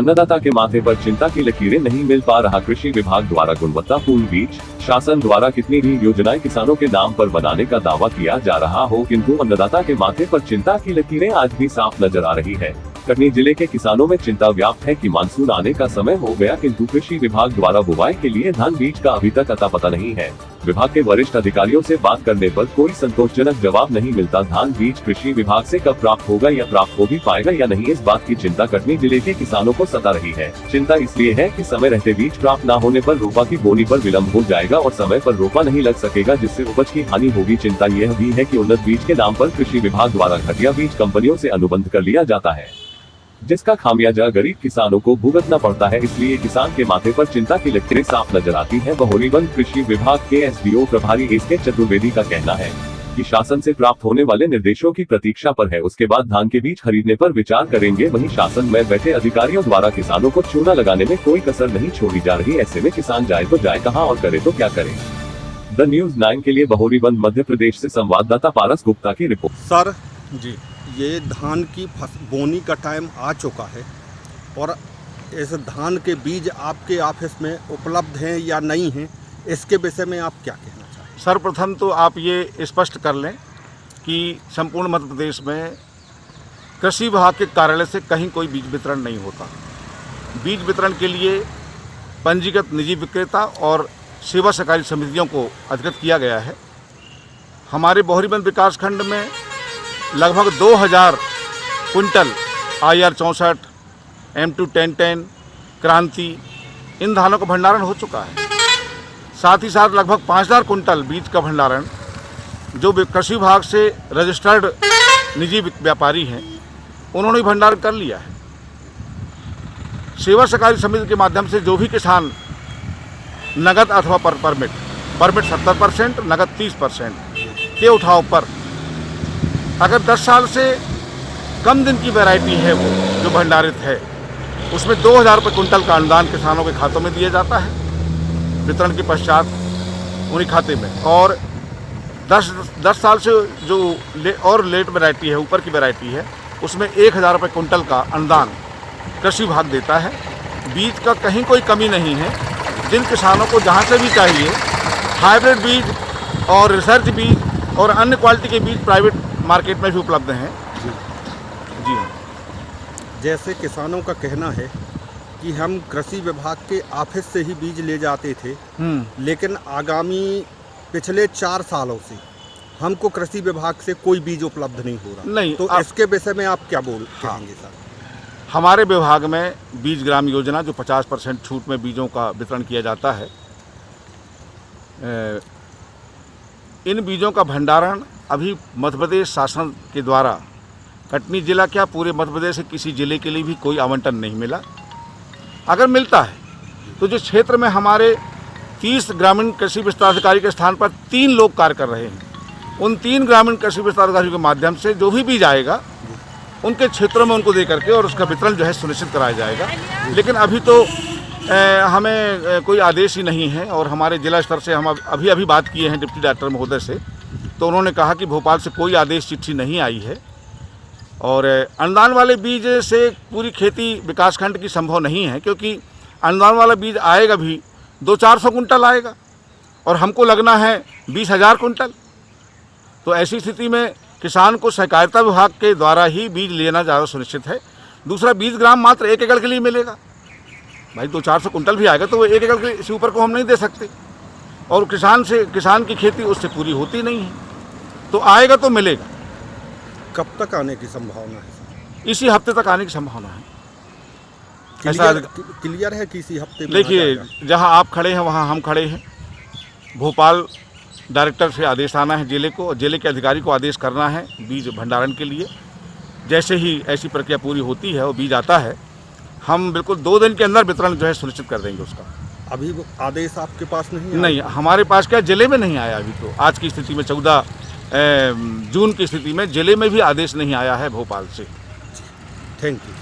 अन्नदाता के माथे पर चिंता की लकीरें, नहीं मिल पा रहा कृषि विभाग द्वारा गुणवत्तापूर्ण बीज। शासन द्वारा कितनी भी योजनाएं किसानों के नाम पर बनाने का दावा किया जा रहा हो, किंतु अन्नदाता के माथे पर चिंता की लकीरें आज भी साफ नजर आ रही है। कटनी जिले के किसानों में चिंता व्याप्त है कि मानसून आने का समय हो गया, किंतु कृषि विभाग द्वारा बुवाई के लिए धान बीज का अभी तक अता पता नहीं है। विभाग के वरिष्ठ अधिकारियों से बात करने पर कोई संतोषजनक जवाब नहीं मिलता। धान बीज कृषि विभाग से कब प्राप्त होगा या प्राप्त हो भी पाएगा या नहीं, इस बात की चिंता कटनी जिले के किसानों को सता रही है। चिंता इसलिए है कि समय रहते बीज प्राप्त न होने पर रोपा की बोनी पर विलम्ब हो जाएगा और समय पर रोपा नहीं लग सकेगा, जिससे उपज की हानि होगी। चिंता यह भी है कि उन्नत बीज के नाम पर कृषि विभाग द्वारा घटिया बीज कंपनियों से अनुबंध कर लिया जाता है, जिसका खामियाजा गरीब किसानों को भुगतना पड़ता है। इसलिए किसान के माथे पर चिंता की लकीरें साफ नजर आती है। बहोरीबंद कृषि विभाग के SDO प्रभारी एसके चतुर्वेदी का कहना है कि शासन से प्राप्त होने वाले निर्देशों की प्रतीक्षा पर है, उसके बाद धान के बीज खरीदने पर विचार करेंगे। वहीं शासन में बैठे अधिकारियों द्वारा किसानों को चूना लगाने में कोई कसर नहीं छोड़ी जा रही। ऐसे में किसान जाए तो जाए कहां और करे तो क्या करे। द न्यूज़ 9 के लिए बहोरीबंद मध्य प्रदेश से संवाददाता पारस गुप्ता की रिपोर्ट। सर जी, ये धान की बोनी का टाइम आ चुका है और इस धान के बीज आपके ऑफिस में उपलब्ध हैं या नहीं हैं, इसके विषय में आप क्या कहना चाहें? सर्वप्रथम तो आप ये स्पष्ट कर लें कि संपूर्ण मध्य प्रदेश में कृषि विभाग के कार्यालय से कहीं कोई बीज वितरण नहीं होता। बीज वितरण के लिए पंजीकृत निजी विक्रेता और सेवा सहकारी समितियों को अधिकृत किया गया है। हमारे बहोरीबंद विकासखंड में लगभग 2000 कुंटल IR 64, M2 1010, क्रांति इन धानों का भंडारण हो चुका है। साथ ही साथ लगभग 5000 कुंटल बीज का भंडारण जो कृषि विभाग से रजिस्टर्ड निजी व्यापारी हैं उन्होंने भंडारण कर लिया है। सेवा सहकारी समिति के माध्यम से जो भी किसान नगद अथवा परमिट 70%, नगद 30% के उठाव पर अगर 10 साल से कम दिन की वैरायटी है वो जो भंडारित है, उसमें 2000 रुपये कुंटल का अनुदान किसानों के खातों में दिया जाता है वितरण के पश्चात उन्हीं खाते में। और 10 साल से जो लेट वैरायटी है, ऊपर की वैरायटी है, उसमें 1000 रुपये कुंटल का अनुदान कृषि विभाग देता है। बीज का कहीं कोई कमी नहीं है। जिन किसानों को जहाँ से भी चाहिए हाइब्रिड बीज और रिसर्च बीज और अन्य क्वालिटी के बीज प्राइवेट मार्केट में भी उपलब्ध हैं। जी हाँ। जैसे किसानों का कहना है कि हम कृषि विभाग के ऑफिस से ही बीज ले जाते थे, लेकिन आगामी पिछले 4 सालों से हमको कृषि विभाग से कोई बीज उपलब्ध नहीं हो रहा। नहीं, तो इसके विषय में आप क्या कहेंगे सर? हमारे विभाग में बीज ग्राम योजना जो 50% छूट में बीजों का वितरण किया जाता है, इन बीजों का भंडारण अभी मध्य प्रदेश शासन के द्वारा कटनी जिला क्या पूरे मध्य प्रदेश के किसी जिले के लिए भी कोई आवंटन नहीं मिला। अगर मिलता है तो जो क्षेत्र में हमारे 30 ग्रामीण कृषि विस्तार अधिकारी के स्थान पर 3 लोग कार्य कर रहे हैं, उन 3 ग्रामीण कृषि विस्तार अधिकारियों के माध्यम से जो भी बीज आएगा उनके क्षेत्रों में उनको दे करके और उसका वितरण जो है सुनिश्चित कराया जाएगा। लेकिन अभी तो हमें कोई आदेश ही नहीं है और हमारे जिला स्तर से हम अभी बात किए हैं डिप्टी डायरेक्टर महोदय से, तो उन्होंने कहा कि भोपाल से कोई आदेश चिट्ठी नहीं आई है और अनुदान वाले बीज से पूरी खेती विकासखंड की संभव नहीं है, क्योंकि अनुदान वाला बीज आएगा भी 200-400 कुंटल आएगा और हमको लगना है 20,000 कुंटल। तो ऐसी स्थिति में किसान को सहकारिता विभाग के द्वारा ही बीज लेना ज़्यादा सुनिश्चित है। दूसरा, बीज ग्राम मात्र 1 एकड़ के लिए मिलेगा। भाई 200-400 कुंटल भी आएगा तो वो 1 एकड़ से ऊपर को हम नहीं दे सकते और किसान की खेती उससे पूरी होती नहीं है। तो आएगा तो मिलेगा। कब तक आने की संभावना है? इसी हफ्ते तक आने की संभावना है। क्लियर है कि इसी हफ्ते में? देखिए, जहां आप खड़े हैं वहां हम खड़े हैं। भोपाल डायरेक्टर से आदेश आना है जिले को, जिले के अधिकारी को आदेश करना है बीज भंडारण के लिए। जैसे ही ऐसी प्रक्रिया पूरी होती है और बीज आता है, हम बिल्कुल 2 दिन के अंदर वितरण जो है सुनिश्चित कर देंगे उसका। अभी वो आदेश आपके पास नहीं आया? नहीं, हमारे पास क्या जिले में नहीं आया अभी। तो आज की स्थिति में 14 जून की स्थिति में जिले में भी आदेश नहीं आया है भोपाल से। Thank you.